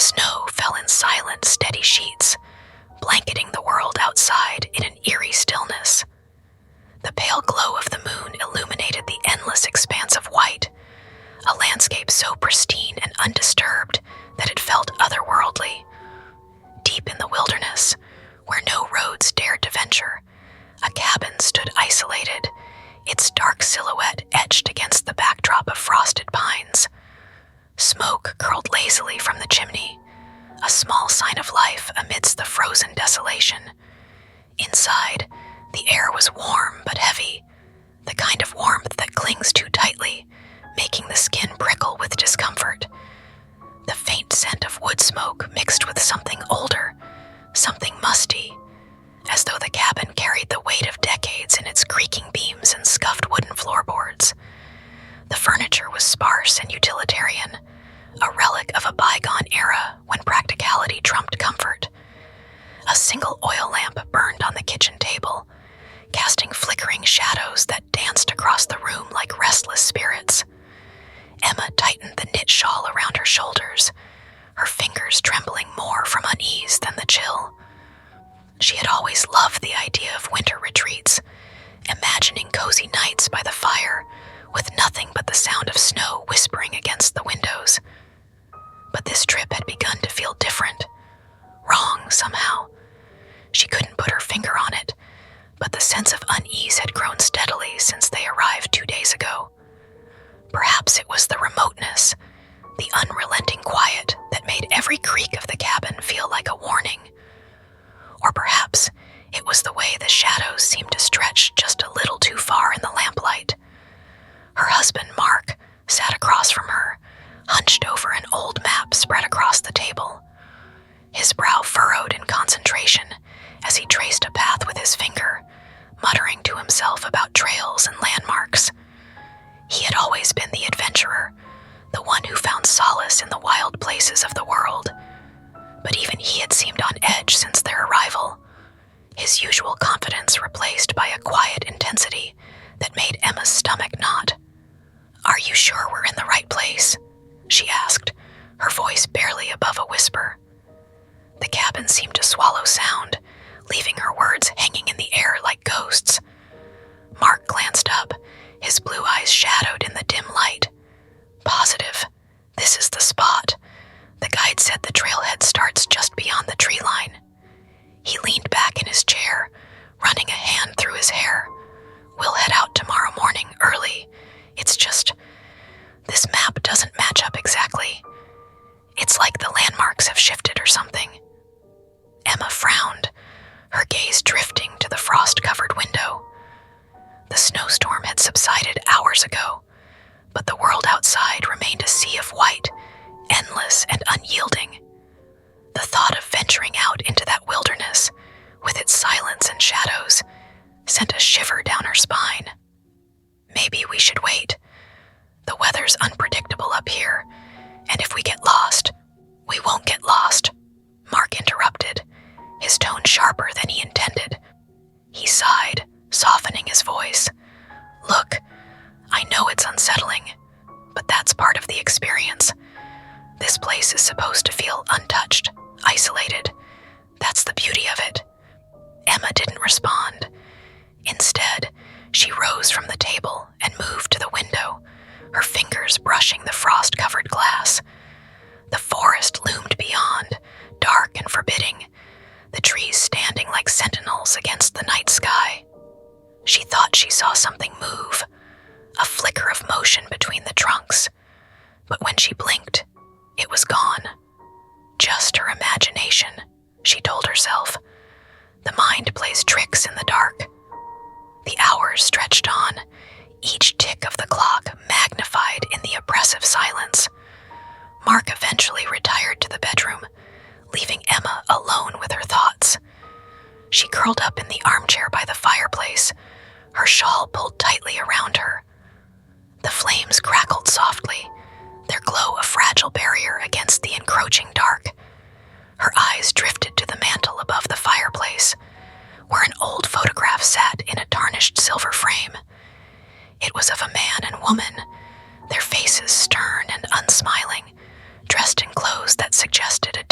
snow fell in silent, steady sheets, blanketing the world outside in an eerie stillness. The pale glow of the moon illuminated the endless expanse of white, a landscape so pristine and undisturbed that it felt otherworldly. Deep in the wilderness, where no roads dared to venture, a cabin stood isolated, its dark silhouette etched against the backdrop of frosted pines. Smoke curled lazily from the chimney, a small sign of life amidst the frozen desolation. Inside, the air was warm but heavy, the kind of warmth that clings too tightly, making the skin prickle with discomfort. The faint scent of wood smoke mixed with something older, something musty, as though the cabin carried the weight of decades in its creaking beams and scuffed wooden floorboards. The furniture was sparse and utilitarian, a relic of a bygone era when practicality trumped comfort. A single oil lamp burned on the kitchen table, casting flickering shadows that danced across the room like restless spirits. Emma tightened the knit shawl around her shoulders, her fingers trembling more from unease than the chill. She had always loved the idea of winter retreats, imagining cozy nights by the fire with nothing but the sound of snow whispering against the windows. But this trip had begun to feel different, wrong somehow. She couldn't put her finger on it, but the sense of unease had grown steadily since they arrived 2 days ago. Perhaps it was the remoteness, the unrelenting quiet that made every creak of the cabin feel like a warning. Or perhaps it was the way the shadows seemed to stretch just a little too far in the lamplight. Her husband, Mark, sat across from her, hunched over an old map spread across the table. His brow furrowed in concentration as he traced a path with his finger, muttering to himself about trails and landmarks. He had always been the adventurer, the one who found solace in the wild places of the world. But even he had seemed on edge since their arrival, his usual confidence replaced by a quiet intensity that made Emma's stomach knot. "Are you sure we're in the right place?" she asked, her voice barely above a whisper. The cabin seemed to swallow sound, leaving her words hanging in the air like ghosts. Mark glanced up, his blue eyes shadowed in the dim light. "Positive. This is the spot. The guide said the trailhead starts just beyond the tree line." He leaned back in his chair, running a hand through his hair. "We'll head out tomorrow morning early. It's just, this map doesn't match up exactly. It's like the landmarks have shifted or something." Emma frowned, her gaze drifting to the frost-covered window. The snowstorm had subsided hours ago, but the world outside remained a sea of white, endless and unyielding. The thought of venturing out into that wilderness, with its silence and shadows, sent a shiver down her spine. "Maybe we should wait. The weather's unpredictable up here, and if we get lost, we won't get lost," Mark interrupted, his tone sharper than he intended. He sighed, softening his voice. "Look, I know it's unsettling, but that's part of the experience. This place is supposed to feel untouched, isolated. That's the beauty of it." Emma didn't respond. Instead, she rose from the table and moved to the window, her fingers brushing the frost-covered glass. The forest loomed beyond, dark and forbidding, the trees standing like sentinels against the night sky. She thought she saw something move, a flicker of motion between the trunks, but when she blinked, it was gone. Just her imagination, she told herself. The mind plays tricks in the dark. The hours stretched on, each tick of the clock magnified in the oppressive silence. Mark eventually retired to the bedroom, leaving Emma alone with her thoughts. She curled up in the armchair by the fireplace, her shawl pulled tightly around her. The flames crackled softly, their glow a fragile barrier against the encroaching dark. Her eyes drifted to the mantel above the fireplace, where an old photograph sat in a tarnished silver frame. It was of a man and woman, their faces stern and unsmiling, dressed in clothes that suggested a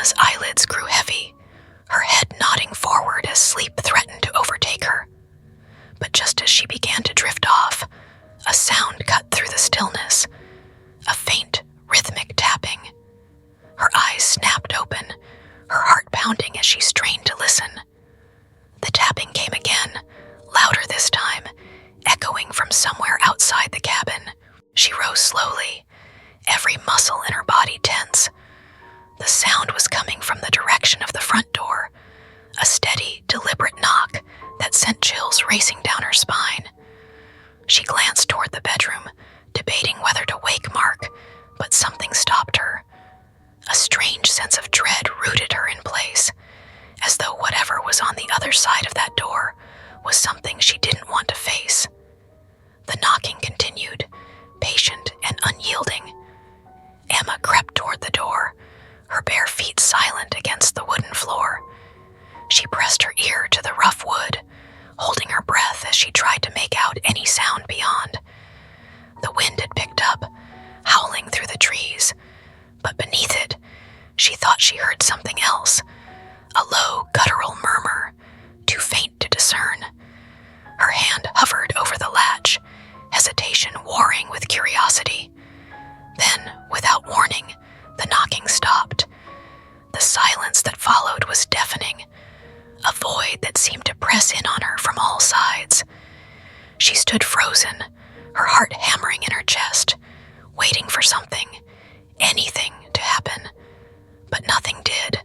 Emma's eyelids grew heavy, her head nodding forward as sleep threatened to overtake her. But just as she began to drift off, a sound cut through the stillness, a faint, rhythmic tapping. Her eyes snapped open, her heart pounding as she strained to listen. The tapping came again, louder this time, echoing from somewhere outside the cabin. She rose slowly, every muscle in her body tense. The sound was coming from the direction of the front door, a steady, deliberate knock that sent chills racing down her spine. She glanced toward the bedroom, debating whether to wake Mark, but something stopped her. A strange sense of dread rooted her in place, as though whatever was on the other side of that door was something she didn't want to face. The knocking continued, patient and unyielding. Emma crept toward the door, her bare feet silent against the wooden floor. She pressed her ear to the rough wood, holding her breath as she tried to make out any sound beyond. The wind had picked up, howling through the trees, but beneath it, she thought she heard something else, a low, guttural murmur, too faint to discern. Her hand hovered over the latch, hesitation warring with curiosity. Then, without warning, the knocking stopped. The silence that followed was deafening, a void that seemed to press in on her from all sides. She stood frozen, her heart hammering in her chest, waiting for something, anything to happen. But nothing did.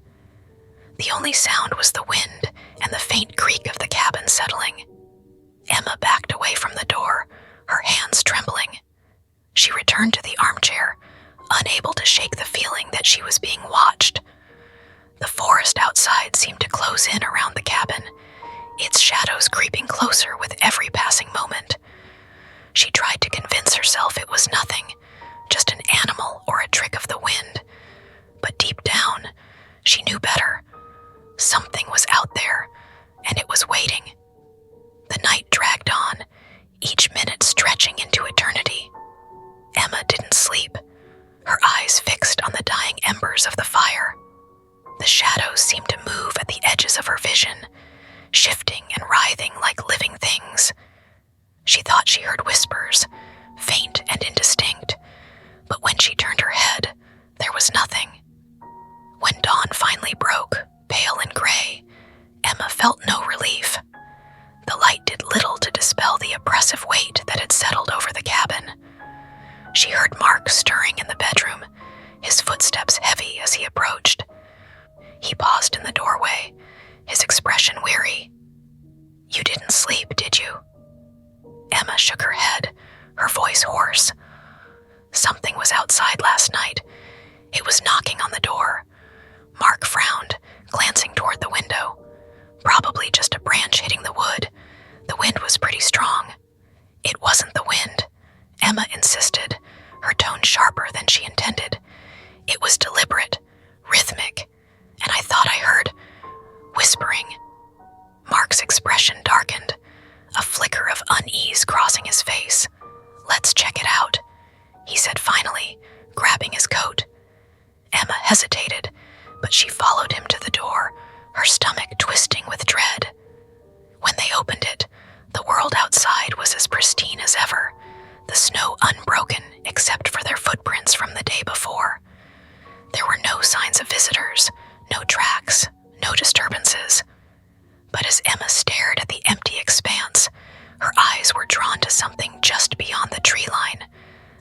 The only sound was the wind and the faint creak of the cabin settling. Emma backed away from the door, her hands trembling. She returned to the armchair, unable to shake the feeling that she was being watched. The forest outside seemed to close in around the cabin, its shadows creeping closer with every passing moment. She tried to convince herself it was nothing, just an animal or a trick of the wind. But deep down, she knew better. Something was out there, and it was waiting. The night dragged on, each minute stretching into eternity. Emma didn't sleep, her eyes fixed on the dying embers of the fire. The shadows seemed to move at the edges of her vision, shifting and writhing like living things. She thought she heard whispers, faint and indistinct, but when she turned her head, there was nothing. When dawn finally broke, pale and gray, Emma felt no relief. The light did little to dispel the oppressive weight that had settled over the cabin. She heard Mark stirring in the bedroom, his footsteps heavy as he approached. He paused in the doorway, his expression weary. "You didn't sleep, did you?" Emma shook her head, her voice hoarse. Something was outside last night. It was knocking on the door. Mark frowned, glancing toward the window. Probably just a branch hitting the wood. The wind was pretty strong. It wasn't the wind, Emma insisted, her tone sharper than she intended. It was deliberate, rhythmic, and I thought I heard whispering. Mark's expression darkened, a flicker of unease crossing his face. "Let's check it out," he said finally, grabbing his coat. Emma hesitated, but she followed him to the door, her stomach twisting with dread. When they opened it, the world outside was as pristine as ever, the snow unbroken except for their footprints from the day before. There were no signs of visitors, no tracks, no disturbances. But as Emma stared at the empty expanse, her eyes were drawn to something just beyond the tree line,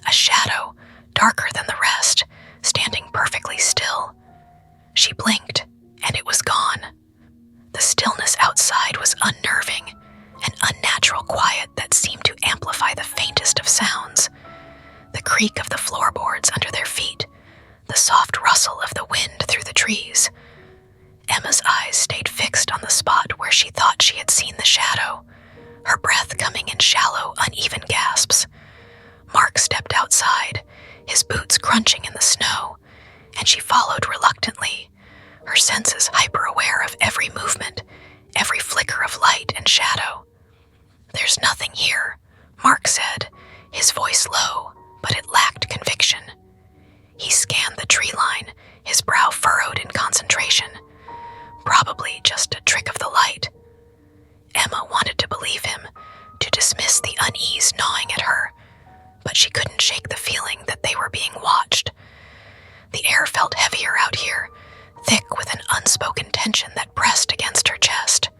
a shadow, darker than the rest, standing perfectly still. She blinked, and it was gone. The stillness outside was unnerving, an unnatural quiet that seemed to amplify the faintest of sounds. The creak of the floorboards under their feet, the soft rustle of the wind through the trees. Emma's eyes stayed fixed on the spot where she thought she had seen the shadow, her breath coming in shallow, uneven gasps. Mark stepped outside, his boots crunching in the snow, and she followed reluctantly, her senses hyper-aware of every movement, every flicker of light and shadow. "There's nothing here," Mark said, his voice low, but it lacked conviction. He scanned the tree line, his brow furrowed in concentration. Probably just a trick of the light. Emma wanted to believe him, to dismiss the unease gnawing at her, but she couldn't shake the feeling that they were being watched. The air felt heavier out here, thick with an unspoken tension that pressed against her chest.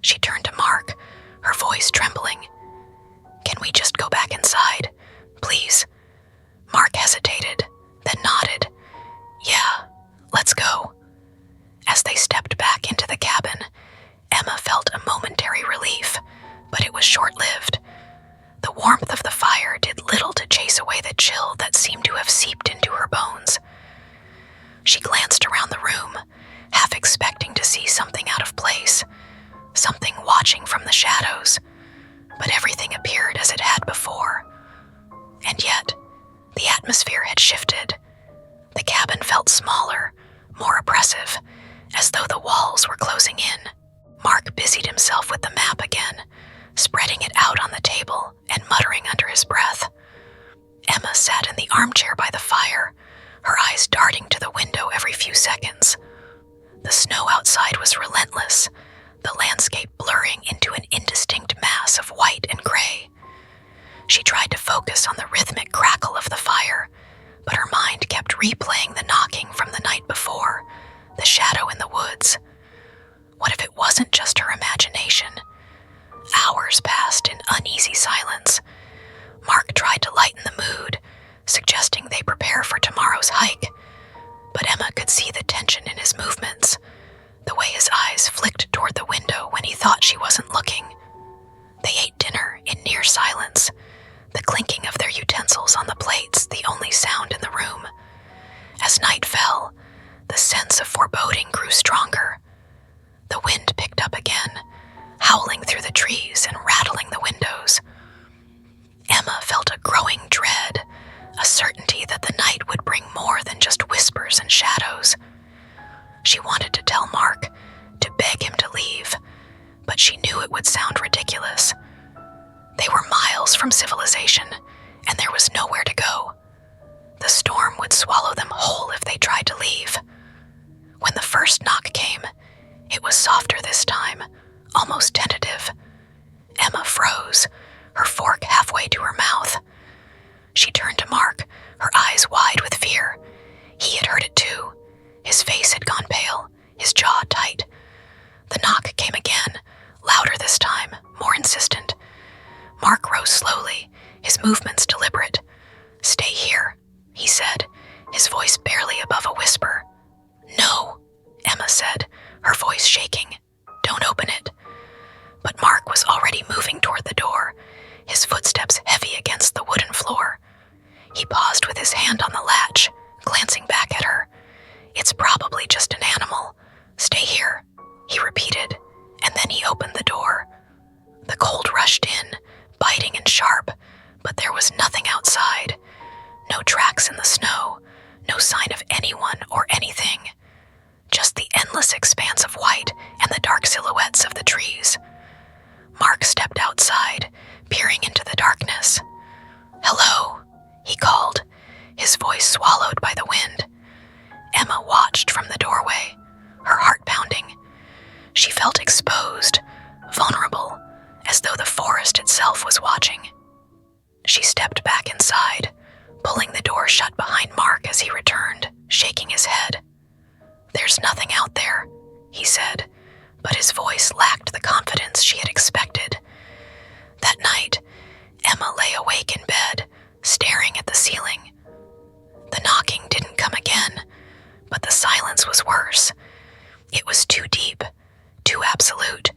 She turned to Mark, her voice trembling. "Can we just go back inside, please?" Mark hesitated, then nodded. "Yeah, let's go." As they stepped back into the cabin, Emma felt a momentary relief, but it was short-lived. The warmth of the fire did little to chase away the chill that seemed to have seeped into her bones. She glanced around the room, half expecting to see something out of place, something watching from the shadows, but everything appeared as it had before. And yet, the atmosphere had shifted. The cabin felt smaller, more oppressive, as though the walls were closing in. Mark busied himself with the map again, spreading it out on the table and muttering under his breath. Emma sat in the armchair by the fire, her eyes darting to the window every few seconds. The snow outside was relentless, the landscape blurring into an indistinct mass of white and gray. She tried to focus on the rhythmic crackle of the fire, but her mind kept replaying the knocking from the night before, the shadow in the woods. What if it wasn't just her imagination? Hours passed in uneasy silence. Mark tried to lighten the mood, suggesting they prepare for tomorrow's hike, but Emma could see the tension in his movements, the way his eyes flicked toward the window when he thought she wasn't looking. They ate dinner in near silence, the clinking of their utensils on the plates the only sound in the room. As night fell, the sense of foreboding grew stronger. The wind picked up again, howling through the trees and rattling the windows. Emma felt a growing dread, a certainty that the night would bring more than just whispers and shadows. She wanted to tell Mark, to beg him to leave, but she knew it would sound ridiculous. They were miles from civilization, and there was nowhere to go. The storm would swallow them whole if they tried to leave. When the first knock came, it was softer this time, almost tentative. Emma froze, her fork halfway to her mouth. She turned to Mark, her eyes wide with fear. He had heard it too. His face had gone pale, his jaw tight. The knock came again, louder this time, more insistent. Mark rose slowly, his movements deliberate. "Stay here," he said, his voice barely above a whisper. "No," Emma said, her voice shaking. "Don't open it." But Mark was already moving toward the door, his footsteps heavy against the wooden floor. He paused with his hand on the latch, glancing back at her. "It's probably just an animal. Stay here," he repeated, and then he opened the door. The cold rushed in, biting and sharp, but there was nothing outside. No tracks in the snow, no sign of anyone or anything. Just the endless expanse of white and the dark silhouettes of the trees. Mark stepped outside, peering into the darkness. "Hello," he called, his voice swallowed by the wind. Emma watched from the doorway, her heart pounding. She felt exposed, vulnerable, as though the forest itself was watching. She stepped back inside, pulling the door shut behind Mark as he returned, shaking his head. "There's nothing out there," he said, but his voice lacked the confidence she had expected. That night, Emma lay awake in bed, staring at the ceiling. The knocking didn't come again, but the silence was worse. It was too deep, too absolute,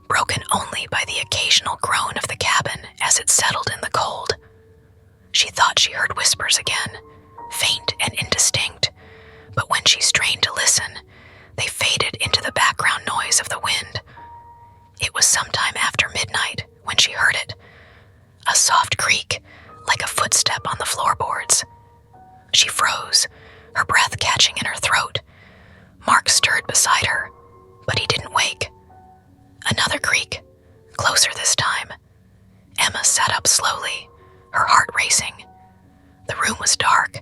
broken only by the occasional groan of the cabin as it settled in the cold. She thought she heard whispers again, faint and indistinct, but when she strained to listen, they faded into the background noise of the wind. It was sometime after midnight when she heard it, a soft creak, like a footstep on the floorboards. She froze, her breath catching in her throat. Mark stirred beside her, but he didn't wake. Another creak, closer this time. Emma sat up slowly, her heart racing. The room was dark,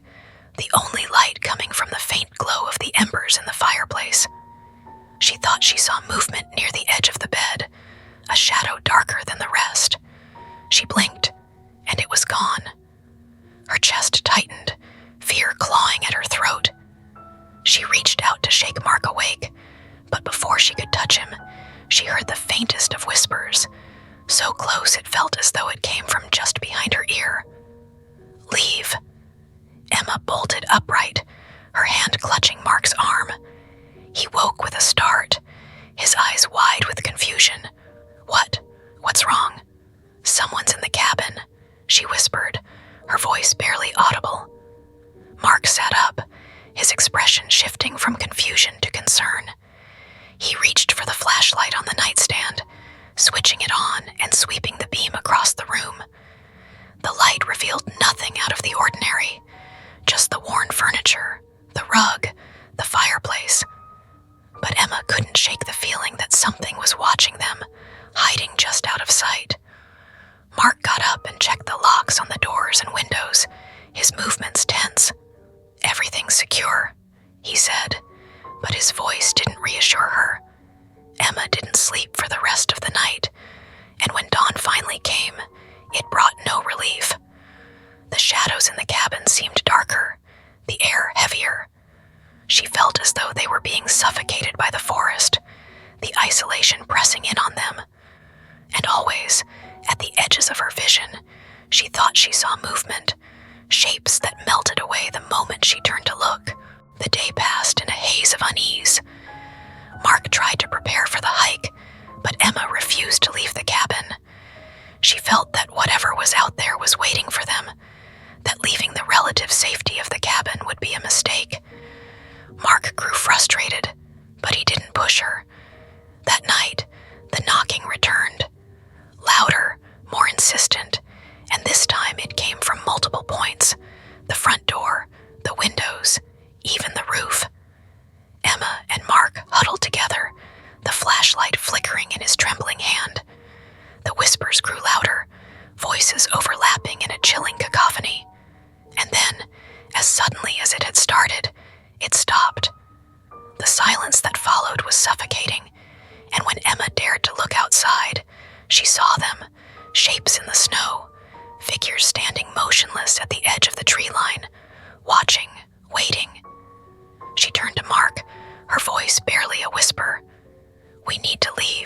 the only light coming from the faint glow of the embers in the fireplace. She thought she saw movement near the edge of the bed, a shadow darker than the rest. She blinked, and it was gone. Her chest tightened, fear clawing at her throat. She reached out to shake Mark awake, but before she could touch him, she heard the faintest of whispers, so close it felt as though it came from just behind her ear. "Leave." Emma bolted upright, her hand clutching Mark's arm. He woke with a start, his eyes wide with confusion. What's wrong?" "Someone's in the cabin," she whispered, her voice barely audible. Mark sat up, his expression shifting from confusion to concern. He reached for the flashlight on the nightstand, switching it on and sweeping the beam across the room. The light revealed nothing out of the ordinary, just the worn furniture, the rug, the fireplace. But Emma couldn't shake the feeling that something was watching them, hiding just out of sight. Mark got up and checked the locks on the doors and windows, his movements tense. "Everything's secure," he said, but his voice didn't reassure her. Emma didn't sleep for the rest of the night, and when dawn finally came, it brought no relief. The shadows in the cabin seemed darker, the air heavier. She felt as though they were being suffocated by the forest, the isolation pressing in on them. And always, at the edges of her vision, she thought she saw movement, shapes that melted away the moment she turned to look. The day passed in a haze of unease. Mark tried to prepare for the hike, but Emma refused to leave the cabin. She felt that whatever was out there was waiting for them, that leaving the relative safety of the cabin would be a mistake. Mark grew frustrated, but he didn't push her. That night, the knocking returned. Louder, more insistent, and this time it came from multiple points: the front door, the windows, even the roof. Emma and Mark huddled together, the flashlight flickering in his trembling hand. The whispers grew louder, voices overlapping in a chilling cacophony. And then, as suddenly as it had started, it stopped. The silence that followed was suffocating, and when Emma dared to look outside, she saw them, shapes in the snow, figures standing motionless at the edge of the tree line, watching, waiting. She turned to Mark, her voice barely a whisper. "We need to leave."